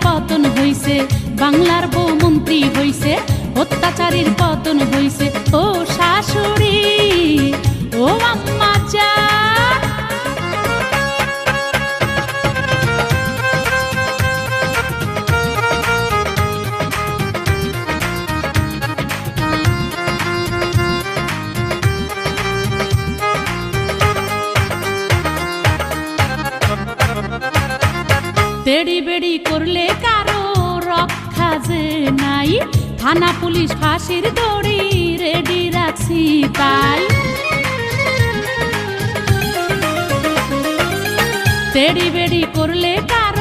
পতন হইছে, বাংলার বউ মন্ত্রী হইছে, অত্যাচারীর পতন হইছে। ও শাশুড়ি, ও আম্মা জান, তেড়ি বেড়ি করলে কারো রক্ষা যে নাই, থানা পুলিশ ফাঁসির দড়ি রেডি রাখছি তাই। তেড়ি বেড়ি করলে কারো